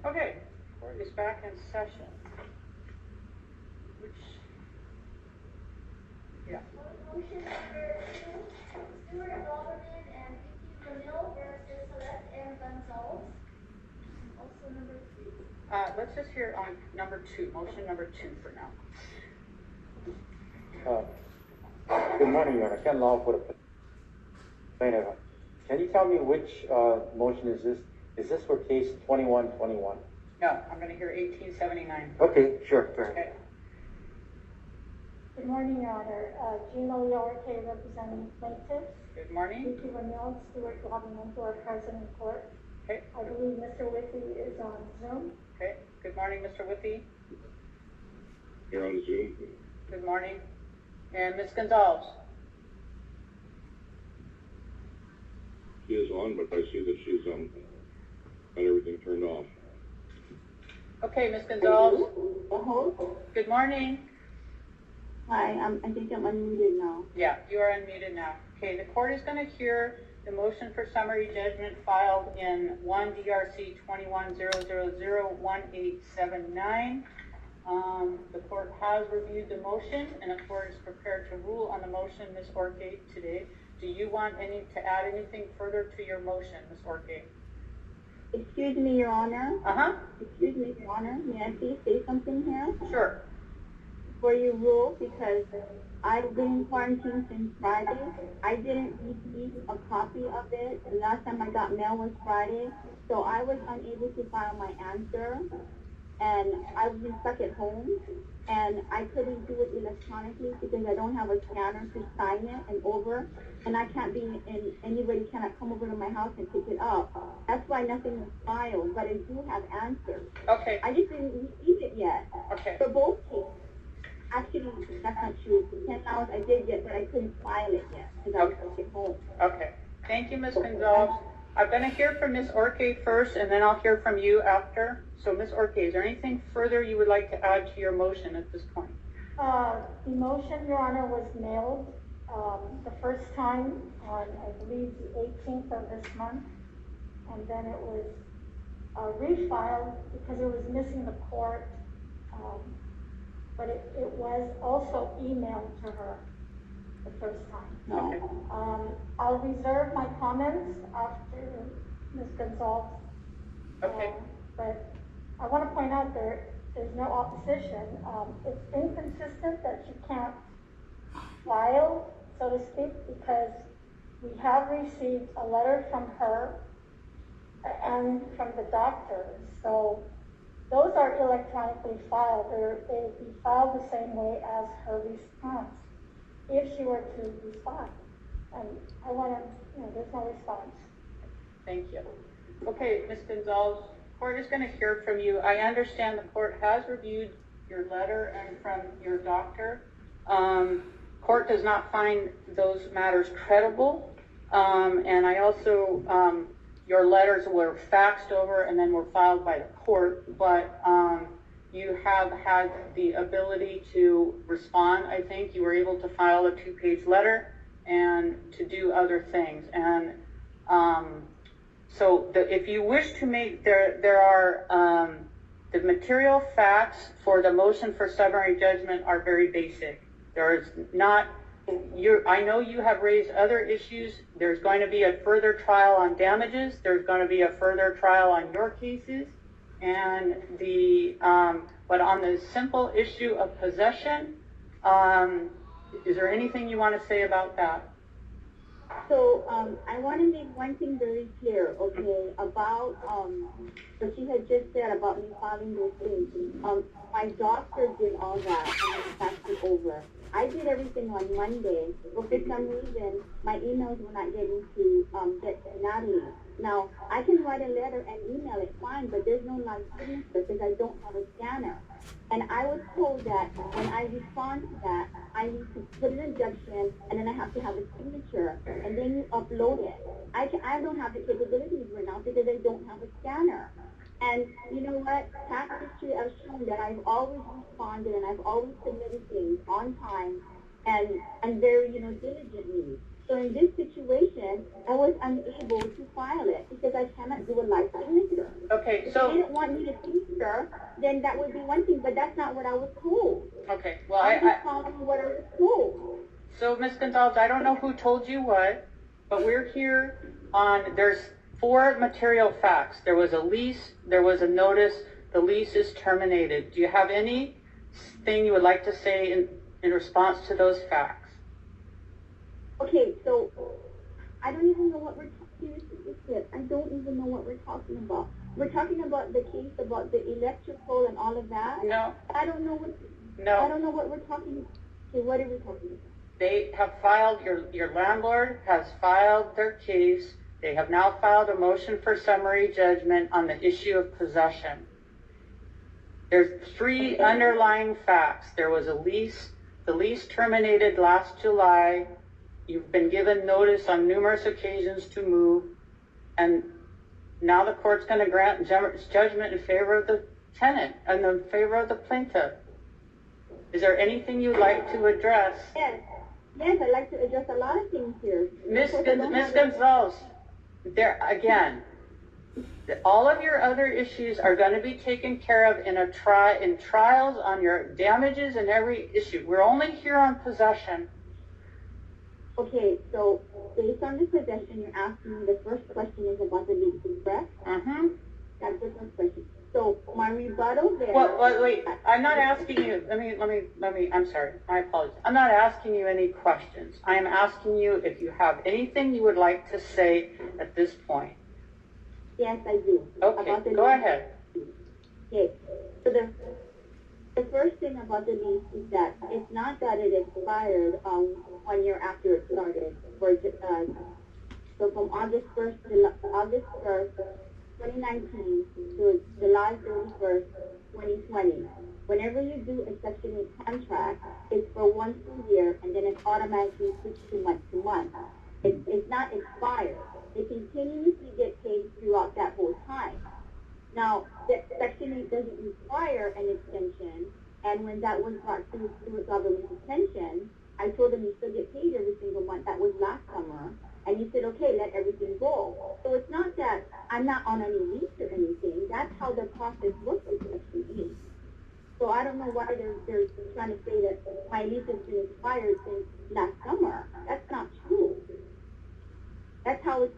Okay, court is back in session. Motion number 2, Stewart Alderman and V-3 versus Celeste M. Gonzalez. Also number 3. Let's just hear on number 2, motion number 2 for now. Good morning, Your Honor. Karin L for the plaintiff. Can you tell me which motion is this? Is this for case 2121? No, I'm going to hear 1879. Okay, sure. Go ahead. Okay. Good morning, Your Honor. Gina Leorte representing plaintiffs. Good morning. V-3 Renil, Stewart Alderman, who are present in court. Okay. I believe Mr. Whitty is on Zoom. Okay. Good morning, Mr. Whitty. You're on Zoom. Good morning. And Ms. Gonzalez. She is on, but I see that she's got everything turned off. Okay, Ms. Gonzalez. Hello? Good morning. Hi, I think I'm unmuted now. Yeah, you are unmuted now. Okay, the court is going to hear the motion for summary judgment filed in 1 DRC 21-000-1879. The court has reviewed the motion, and the court is prepared to rule on the motion, Ms. Orke, today. Do you want to add anything further to your motion, Ms. Orke? Excuse me, Your Honor. Excuse me, Your Honor. May I please say something here? Sure. For your rule, because I've been in quarantine since Friday. I didn't receive a copy of it. The last time I got mail was Friday, so I was unable to file my answer. And I've been stuck at home, and I couldn't do it electronically because I don't have a scanner to sign it and over, and I can't be in, anybody cannot come over to my house and pick it up. That's why nothing was filed, but I do have answers. Okay. I just didn't receive it yet. Okay. For both cases. Actually, that's not true. For 10 hours I did get, but I couldn't file it yet because I was stuck at home. Okay. Thank you, Ms. Gonzalez. I'm going to hear from Ms. Orke first, and then I'll hear from you after. So, Ms. Orke, is there anything further you would like to add to your motion at this point? The motion, Your Honor, was mailed the first time on, I believe, the 18th of this month. And then it was refiled because it was missing the court. But it was also emailed to her the first time. Okay. I'll reserve my comments after Ms. Gonzalez. Okay. But I want to point out there's no opposition. It's inconsistent that she can't file, so to speak, because we have received a letter from her and from the doctors. So those are electronically filed. They'll be filed the same way as her response, if she were to respond. And I want to, there's no response. Thank you. Okay, Ms. Gonzalez, court is going to hear from you. I understand the court has reviewed your letter and from your doctor. Court does not find those matters credible. And I also, your letters were faxed over and then were filed by the court, but you have had the ability to respond. I think you were able to file a 2-page letter and to do other things. And so if you wish to make, there are the material facts for the motion for summary judgment are very basic. There is not, I know you have raised other issues. There's going to be a further trial on damages. There's going to be a further trial on your cases. And but on the simple issue of possession, is there anything you want to say about that? So I want to make one thing very clear, okay, about what she had just said about me filing those things. My doctor did all that and then faxed it over. I did everything on Monday, but for some reason, my emails were not getting to get to Natalie. Now, I can write a letter and email it fine, but there's no live signature because I don't have a scanner. And I was told that when I respond to that, I need to put an objection, and then I have to have a signature, and then you upload it. I don't have the capabilities right now because I don't have a scanner. And you know what? Past history has shown that I've always responded and I've always submitted things on time and very, diligently. So in this situation, I was unable to file it because I cannot do a live signature. Okay. Okay, If so. they didn't want me to see her, then that would be one thing, but that's not what I was told. Okay, well, I'm just following what I was told. So, Ms. Gonzalez, I don't know who told you what, but we're here on, there's 4 material facts. There was a lease, there was a notice, the lease is terminated. Do you have anything you would like to say in response to those facts? Okay, so I don't even know what we're talking about. I don't even know what we're talking about. We're talking about the case about the electrical and all of that. No. I don't know what. No. I don't know what we're talking about. Okay, what are we talking about? They have filed, your landlord has filed their case. They have now filed a motion for summary judgment on the issue of possession. There's 3 underlying facts. There was a lease. The lease terminated last July. You've been given notice on numerous occasions to move. And now the court's going to grant judgment in favor of the tenant and in favor of the plaintiff. Is there anything you'd like to address? Yes, I'd like to address a lot of things here. Ms. Gonzalez, there again, all of your other issues are going to be taken care of in trials on your damages and every issue. We're only here on possession. Okay, so based on the possession, you're asking me the first question is about the lease, correct? Mm-hmm. That's the first question. So my rebuttal there. Well, wait. I'm not asking you. Let me. I'm sorry. My apologies. I'm not asking you any questions. I am asking you if you have anything you would like to say at this point. Yes, I do. Okay. Go ahead. Okay. So the first thing about the lease is that it's not that it expired 1 year after it started. So from August 1st, 2019 to July 31st, 2020. Whenever you do a Section 8 contract, it's for 1 full year, and then it automatically switches to month to month. It's not expired. They continuously get paid throughout that whole time. Now, Section 8 doesn't require an extension, and when that was brought to government's attention, I told them you still get paid every single month. That was last summer. And he said, okay, let everything go. So it's not that I'm not on any lease or anything. That's how the process works with Section 8. So I don't know why they're trying to say that my lease has been expired since last summer. That's not true. That's how the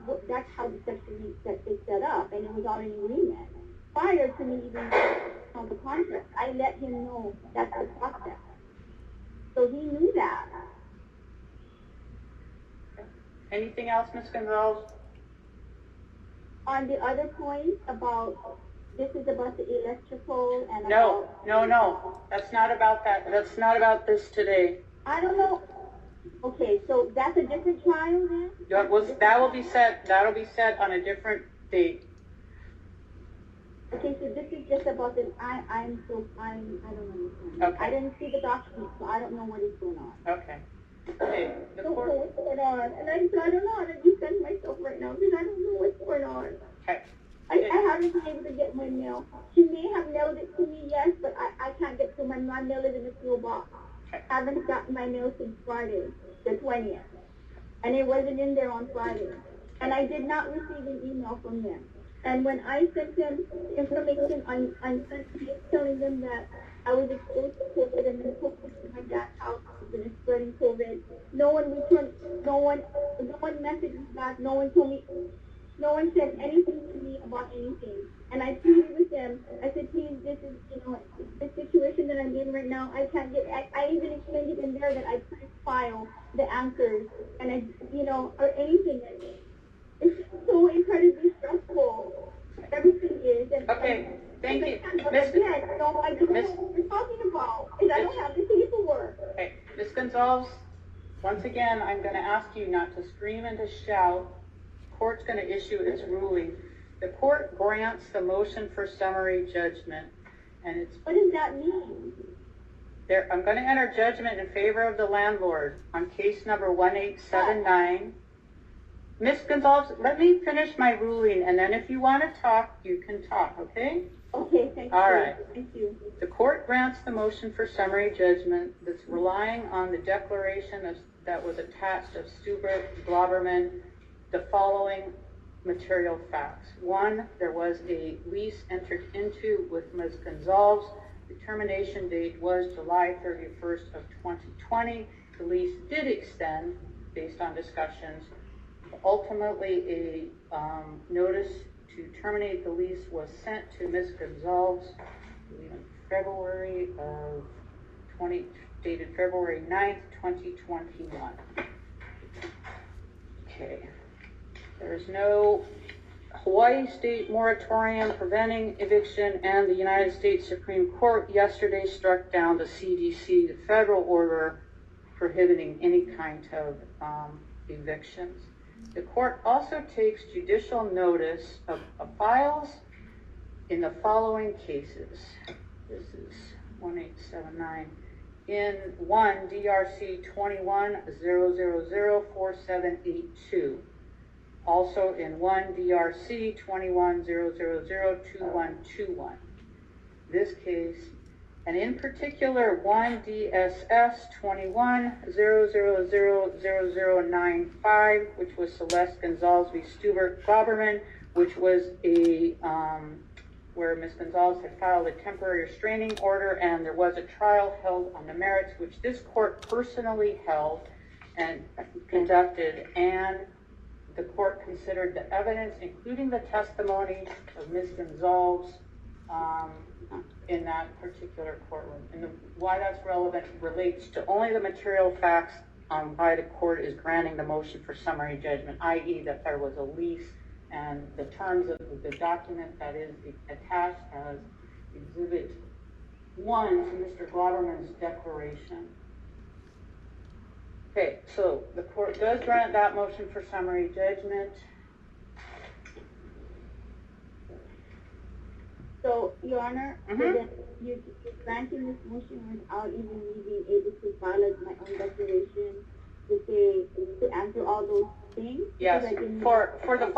Section 8 is set up, and it was already an agreement. Prior to me even on the contract, I let him know that's the process. So he knew that. Anything else, Ms. Gonzalez? On the other point about, this is about the electrical and No. That's not about that. That's not about this today. I don't know. Okay, so that's a different trial then? That'll be set on a different date. Okay, so this is just about the, I don't understand. Okay. I didn't see the document, so I don't know what is going on. Okay. Okay. I don't know what's going on, and I don't know how to defend myself right now because I don't know what's going on. Okay. I haven't been able to get my mail. She may have mailed it to me, yes, but I can't get to my mail is in the PO box. Okay. I haven't gotten my mail since Friday, the 20th, and it wasn't in there on Friday, and I did not receive an email from them. And when I sent them information, I sent telling them that I was exposed to COVID and then COVID my dad's house and spreading COVID. No one messaged me back. No one told me. No one said anything to me about anything. And I pleaded with them. I said, please, this is, the situation that I'm in right now. I can't get. I even explained it in there that I couldn't file the answers and or anything. It's so incredibly stressful. Everything is. Okay, thank you. No, I don't know what we're talking about. Because I don't have the paperwork. Okay, Ms. Gonzalez, once again, I'm going to ask you not to scream and to shout. The court's going to issue its ruling. The court grants the motion for summary judgment, and it's. What does that mean? I'm going to enter judgment in favor of the landlord on case number 1879. Ms. Gonzalez, let me finish my ruling, and then if you want to talk, you can talk, okay? Okay, thank you. All right. Thank you. The court grants the motion for summary judgment that's relying on the declaration that was attached of Stuber Globerman, the following material facts. One, there was a lease entered into with Ms. Gonzalez. The termination date was July 31st of 2020. The lease did extend based on discussions. Ultimately, a notice to terminate the lease was sent to Ms. Gonzalez in February of dated February 9th, 2021. Okay. There's no Hawaii state moratorium preventing eviction, and the United States Supreme Court yesterday struck down the CDC, the federal order prohibiting any kind of evictions. The court also takes judicial notice of files in the following cases. This is 1879. In 1 DRC 21-000-4782. Also in 1 DRC 21-000-2121. This case, and in particular 1 DSS 21-000-0095, which was Celeste Gonzalez v. Stuart Glauberman, which was a where Ms. Gonzalez had filed a temporary restraining order, and there was a trial held on the merits, which this court personally held and conducted, and the court considered the evidence, including the testimony of Ms. Gonzalez in that particular courtroom. And why that's relevant relates to only the material facts on why the court is granting the motion for summary judgment, i.e. that there was a lease and the terms of the document that is attached as Exhibit 1 to Mr. Glauberman's declaration. Okay, so the court does grant that motion for summary judgment. So, Your Honor, you're granting this motion without even me being able to file my own declaration to answer all those things? Yes, for the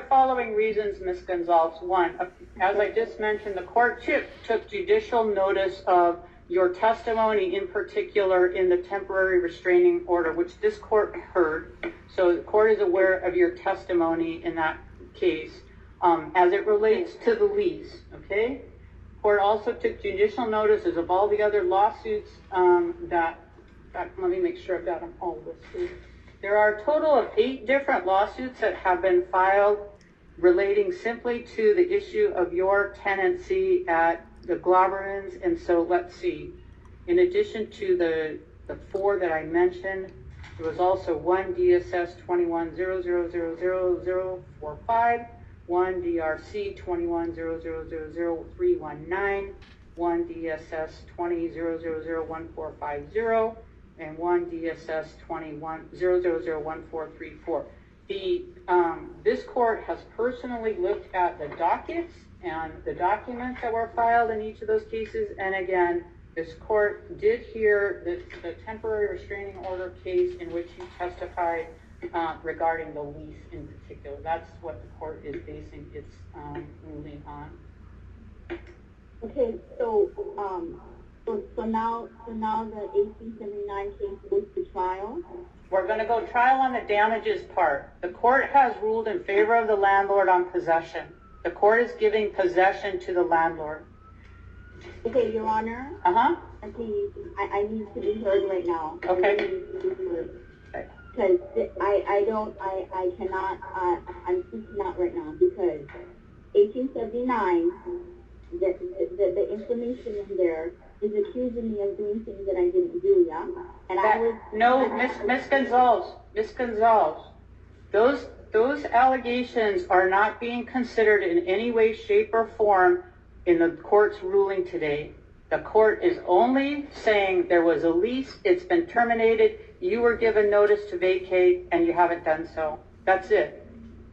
following reasons, Ms. Gonzalez. One, as I just mentioned, the court took judicial notice of your testimony, in particular in the temporary restraining order, which this court heard. So the court is aware of your testimony in that case as it relates to the lease, okay? Court also took judicial notices of all the other lawsuits let me make sure I've got them all listed. There are a total of 8 different lawsuits that have been filed relating simply to the issue of your tenancy at the Glaubermans. And so let's see, in addition to the 4 that I mentioned, there was also 1 DSS 21-000-045, 1 DRC 21-000-0319, 1 DSS 20-000-1450, and 1 DSS 21-000-1434. This court has personally looked at the dockets and the documents that were filed in each of those cases, and again, this court did hear the temporary restraining order case in which you testified regarding the lease in particular. That's what the court is basing its ruling on. Okay, so now the 1879 case goes to trial. We're going to go trial on the damages part. The court has ruled in favor of the landlord on possession. The court is giving possession to the landlord. Okay, Your Honor. Okay, I need to be heard right now. Okay. Because I cannot, I'm speaking out right now because 1879, the information in there is accusing me of doing things that I didn't do, yeah? And Miss Gonzalez, those allegations are not being considered in any way, shape, or form in the court's ruling today. The court is only saying there was a lease, it's been terminated, you were given notice to vacate, and you haven't done so. That's it.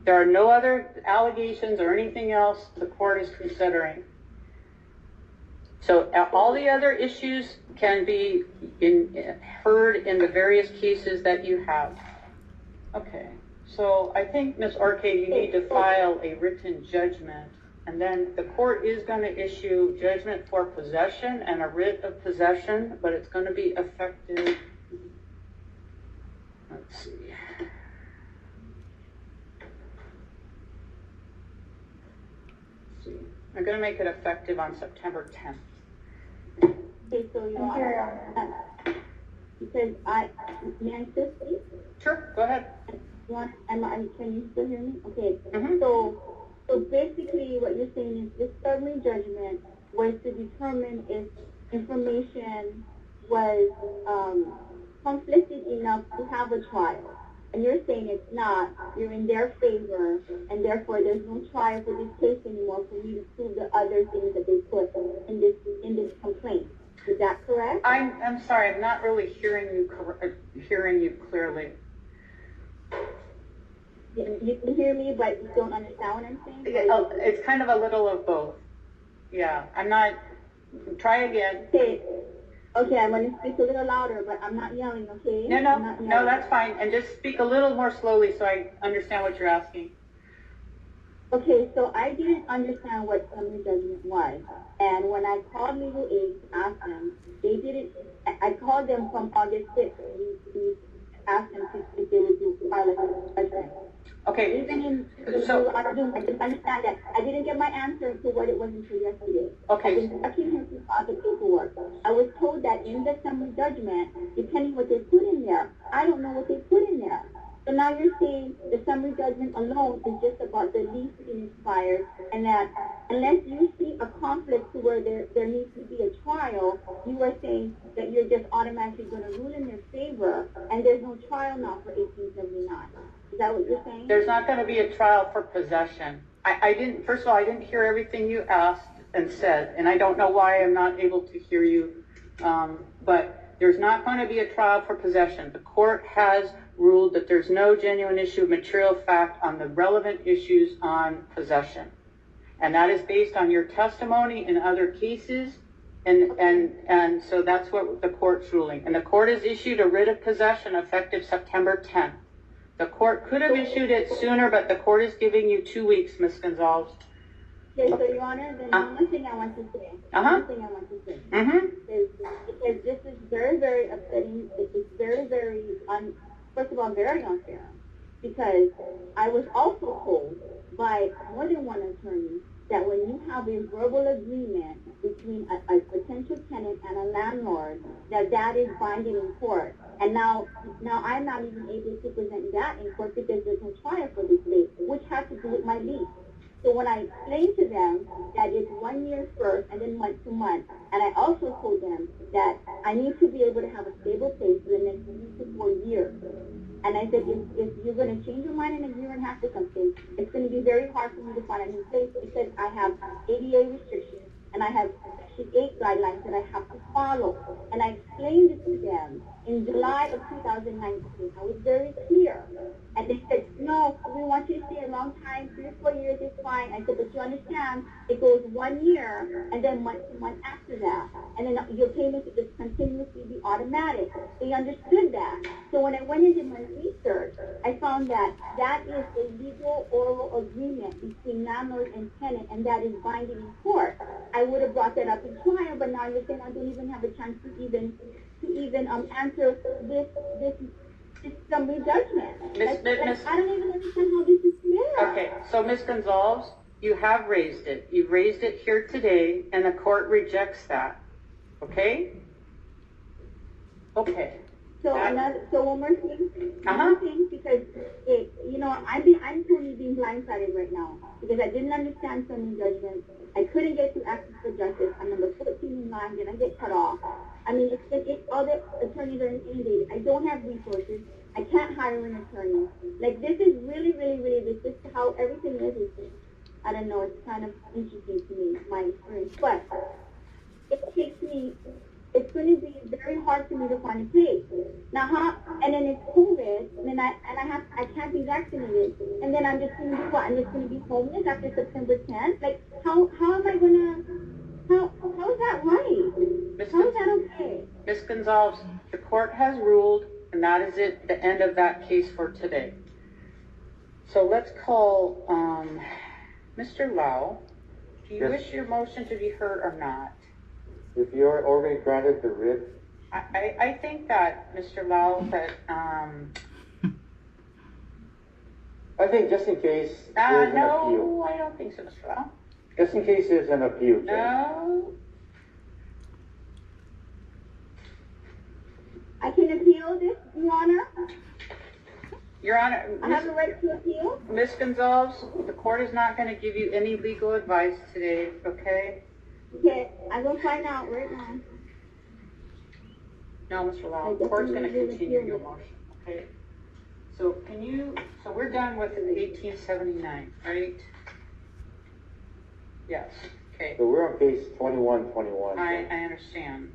There are no other allegations or anything else the court is considering. So all the other issues can be heard in the various cases that you have. Okay, so I think, Ms. Orcade, you need to file a written judgment, and then the court is going to issue judgment for possession and a writ of possession, but it's going to be effective, let's see, see. I'm gonna make it effective on September 10th. Okay, so you are, because may I still speak? Sure, go ahead. Can you still hear me? Okay, Mhm. so basically what you're saying is this summary judgment was to determine if information was conflicted enough to have a trial. And you're saying it's not, you're in their favor, and therefore there's no trial for this case anymore for me to prove the other things that they put in this complaint. Is that correct? I'm sorry, I'm not really hearing you clearly. You can hear me, but you don't understand what I'm saying? Yeah, it's kind of a little of both. Yeah, I'm not, try again. Okay, I'm going to speak a little louder, but I'm not yelling, okay? No, that's fine. And just speak a little more slowly so I understand what you're asking. Okay, so I didn't understand what summary judgment was. And when I called legal aid to ask them, they didn't, I called them from August 6th to ask them if they would do file a judgment. Okay. Even in so I didn't understand that. I didn't get my answer to what it was until yesterday. Okay. I've been asking him to file the paperwork. I was told that in the summary judgment, depending what they put in there, I don't know what they put in there. So now you're saying the summary judgment alone is just about the lease being expired, and that unless you see a conflict to where there needs to be a trial, you are saying that you're just automatically going to rule in their favor, and there's no trial now for 1879. Is that what you're saying? There's not going to be a trial for possession. First of all, I didn't hear everything you asked and said, and I don't know why I'm not able to hear you, but there's not going to be a trial for possession. The court has ruled that there's no genuine issue of material fact on the relevant issues on possession. And that is based on your testimony in other cases, and so that's what the court's ruling. And the court has issued a writ of possession effective September 10th. The court could have issued it sooner, but the court is giving you 2 weeks, Ms. Gonzalez. Okay, so Your Honor, then one thing I want to say. One thing I want to say is because this is very, very upsetting. It's very, very first of all, very unfair, because I was also told by more than one attorney that when you have a verbal agreement between a potential tenant and a landlord, that is binding in court. And now I'm not even able to present that in court because there's no trial for this case, which has to do with my lease. So when I explained to them that it's 1 year first and then month to month, and I also told them that I need to be able to have a stable place for the next 3 to 4 years. And I said, if you're going to change your mind in a year and a half or something, it's going to be very hard for me to find a new place because I have ADA restrictions and I have Section 8 guidelines that I have to follow. And I explained it to them in July of 2019. I was very clear. And they said, no, we want you to stay a long time, 3 or 4 years is fine. I said, but you understand, it goes 1 year and then month to month after that. And then your payments will just continuously be automatic. They understood that. So when I went into my research, I found that is a legal oral agreement between landlord and tenant, and that is binding in court. I would have brought that up in trial, but now you're saying I don't even have a chance to even answer this summary judgment. I don't even understand how this is fair. Okay, so Ms. Gonzalez, you have raised it. You've raised it here today, and the court rejects that. Okay? Okay. So one more thing. One more thing, because I'm totally being blindsided right now because I didn't understand summary judgment. I couldn't get to access for justice. I'm number 14 in line, then I get cut off. I mean, it's all the attorneys are inundated. I don't have resources. I can't hire an attorney. Like, this is really, really, really, this is how everything is. I don't know, it's kind of interesting to me, my experience. But it's going to be very hard for me to find a place. Now, and then it's COVID, and then I can't be vaccinated, and then I'm just going to be what? I'm just going to be homeless after September 10th? Like, how am I going to, how is that right? How is that okay? Ms. Gonzalez, the court has ruled, and that is it, the end of that case for today. So let's call Mr. Lau. Do you wish your motion to be heard or not? If you're already granted the writ, I think that, Mr. Lau, that, I think just in case there's an appeal. no, I don't think so, Mr. Lau. Just in case there's an appeal, Judge. No, I can appeal this, Your Honor? Your Honor, I have the right to appeal? Ms. Gonzalez, the court is not going to give you any legal advice today, okay? Okay, I will find out right now. No, Mr. Lau, the court's going to continue your motion, okay? So so we're done with 1879, right? Yes, okay. So we're on case 2121. I understand.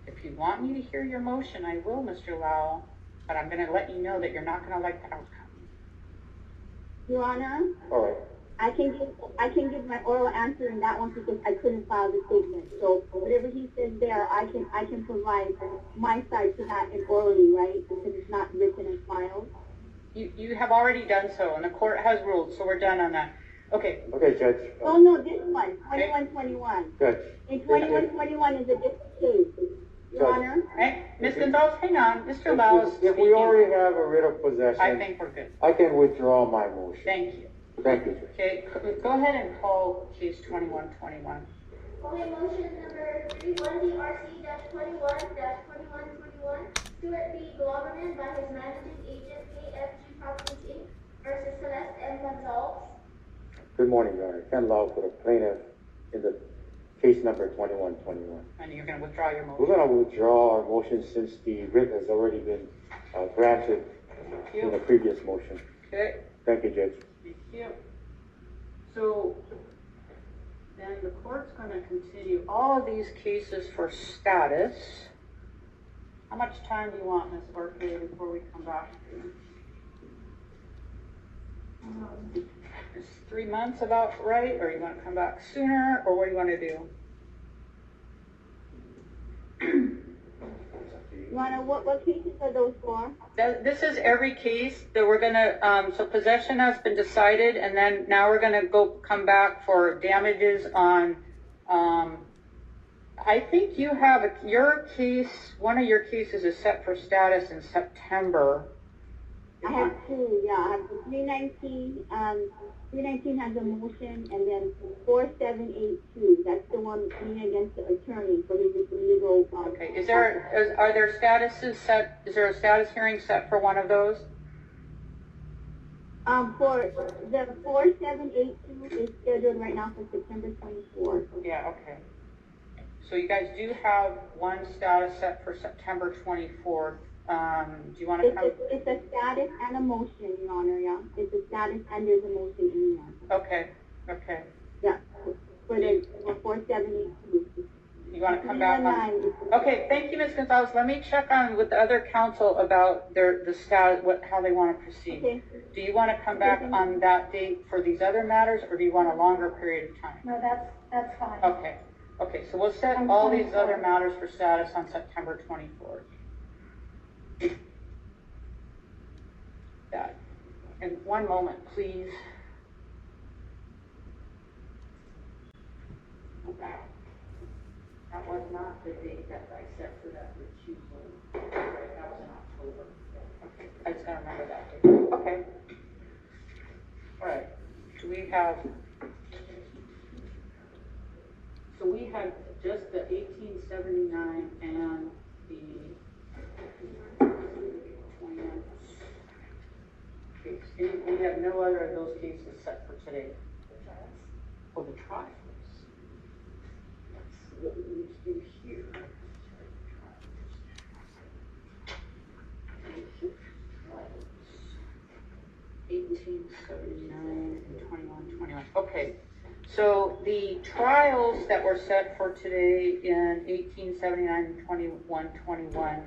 If you want me to hear your motion, I will, Mr. Lau, but I'm going to let you know that you're not going to like the outcome. Your Honor, All right. I can give my oral answer in that one because I couldn't file the statement. So whatever he says there, I can provide my side to that in orally, right? Because it's not written and filed. You have already done so, and the court has ruled, so we're done on that. Okay. Okay, Judge. Oh no, this one, 2121. Judge. In 2121 is a different case. Your Judge. Honor. Right, Ms. Gonzalez, hang on, Mr. Lau is If we speaking. already have a writ of possession, I think we're good. I can withdraw my motion. Thank you. Thank you, Judge. Okay, go ahead and call case 2121. Okay, motion number 31DRC-21-2121, Stuart B. Gloverman by his managing agent KFG Properties Inc. versus Celeste M. Gonzalez. Good morning, Your Honor. Ken Lau for the plaintiff in the case number 2121. And you're going to withdraw your We're motion. going to withdraw our motion since the writ has already been granted Thank in the you. previous motion. Okay, Thank you, Judge. thank you. So then the court's going to continue all of these cases for status. How much time do you want, Ms. Barkley, before we come back? Is 3 months about right, or you want to come back sooner, or what do you want to do? Your Honor, what cases are those for? This is every case that we're gonna, so possession has been decided, and then now we're gonna come back for damages on, I think you have, your case, one of your cases is set for status in September. I have two, yeah. I have the 319, 319 has a motion, and then 4782, that's the one being against the attorney for his legal. Okay, are there statuses set, is there a status hearing set for one of those? For the 4782 is scheduled right now for September 24th. Yeah, okay. So you guys do have one status set for September 24th. Do you want to come? It's a status and a motion, Your Honor, yeah. It's a status and there's a motion in there. Okay, okay. Yeah, for 4782. You want to come back on? Okay, thank you, Ms. Gonzalez. Let me check on with the other counsel about the status, how they want to proceed. Okay. Do you want to come back on that date for these other matters, or do you want a longer period of time? No, that's fine. Okay, okay, so we'll set all these other matters for status on September 24th. That. And one moment, please. That was not the date that I set for that recusal. Right, that was in October. Okay, I just gotta remember that date. Okay. All right. So we have just the 1879 and the 21 case. We have no other of those cases set for today. For the trials. What we need to do here. 1879 and 2121. Okay, so the trials that were set for today in 1879 and 2121,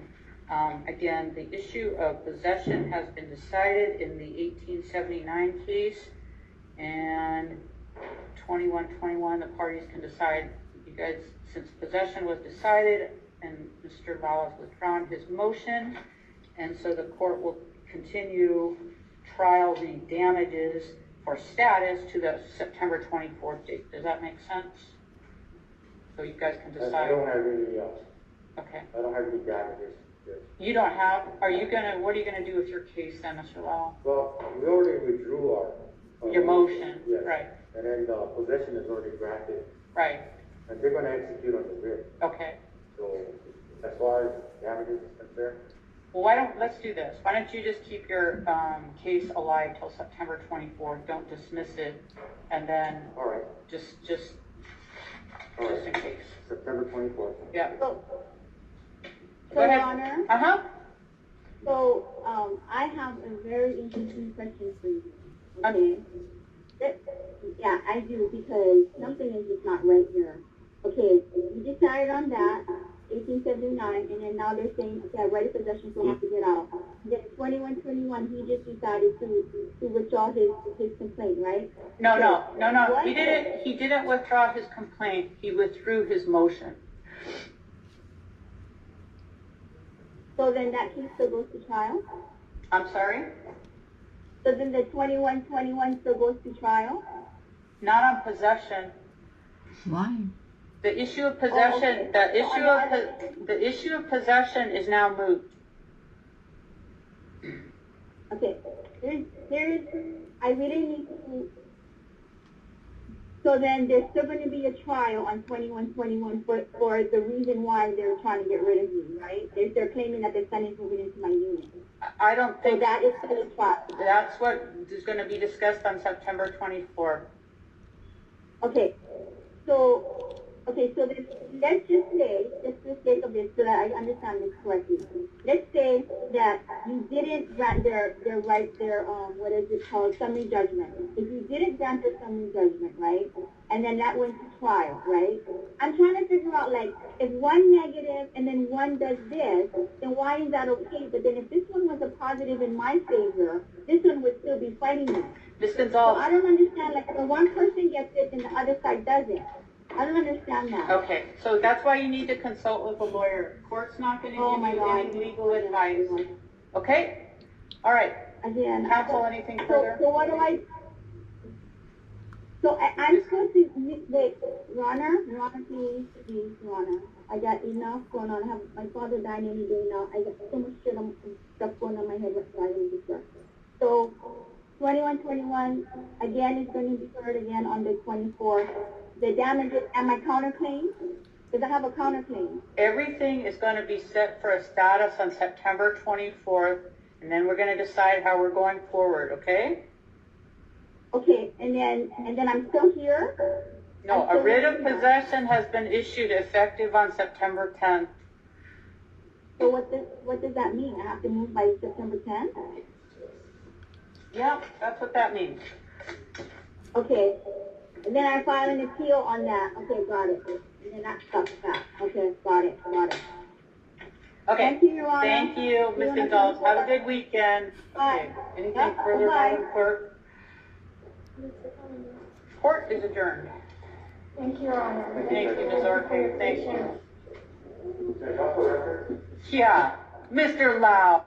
again, the issue of possession has been decided in the 1879 case, and 2121, the parties can decide. You guys, since possession was decided and Mr. Lau has withdrawn his motion, and so the court will continue trial the damages for status to the September 24th date. Does that make sense? So you guys can decide. I don't have any, okay. I don't have any damages. You don't have, what are you gonna do with your case then, Mr. Lau? Well, we already withdrew our Your motion, yes. right. and then the possession is already granted, Right, and they're gonna execute on the writ. okay. So, as far as damages is concerned, Well, let's do this. Why don't you just keep your, case alive till September 24th? Don't dismiss it, and then all right, just all in right, case. September 24th. Yeah. So, Go ahead. Your Honor, Uh-huh. so, I have a very interesting question for you, okay? Yeah, I do, because something is just not right here. Okay, you decided on that, 1879, and then now they're saying, okay, I read his possession, so I have to get out. Then 2121, he just decided to withdraw his complaint, right? No, What? he didn't withdraw his complaint, he withdrew his motion. So then that case still goes to trial? I'm sorry? So then the 2121 still goes to trial? Not on possession. Why? The issue of possession, okay. the issue of possession is now moot. Okay, I really need to, so then there's still gonna be a trial on 2121 for the reason why they're trying to get rid of you, right? They're claiming that the son is moving into my unit. I don't So think that is still a trial. that's what is gonna be discussed on September 24th. Okay, so then let's just say, just for the sake of this, so that I understand this correctly. Let's say that you didn't grant their what is it called, summary judgment. If you didn't grant their summary judgment, right, and then that went to trial, right? I'm trying to figure out, like, if one negative and then one does this, then why is that okay? But then if this one was a positive in my favor, this one would still be fighting me. Ms. So Gonzalez, I don't understand, like, when one person gets it and the other side doesn't. I don't understand that. okay, so that's why you need to consult with a lawyer. Court's not gonna Oh give my you God. any legal advice. Okay? All right. Again. Counsel, anything further? So what do I'm supposed to, wait, Your Honor, please, Your Honor. I got enough going on. My father died any day now. I got so much stuff going on in my head right now. I need to start. So, 2121, again, is going to be heard again on the 24th. The damages and my counterclaim, because I have a counterclaim. Everything is gonna be set for a status on September 24th, and then we're gonna decide how we're going forward, okay? Okay, and then I'm still here? No, a writ of possession has been issued effective on September 10th. So what does that mean? I have to move by September 10th? Yeah, that's what that means. Okay, and then I file an appeal on that. Okay, got it. And then that stops that. Okay, got it. Okay. Thank you, Your Honor. Thank you, Ms. Gonzalez. Have a good weekend. Bye. Okay. Anything Yep, further, bye. Madam Clerk? Court is adjourned. Thank you, Your Honor. Thank you, Ms. Ortega. Thank you. Is that for record? Yeah, Mr. Lau.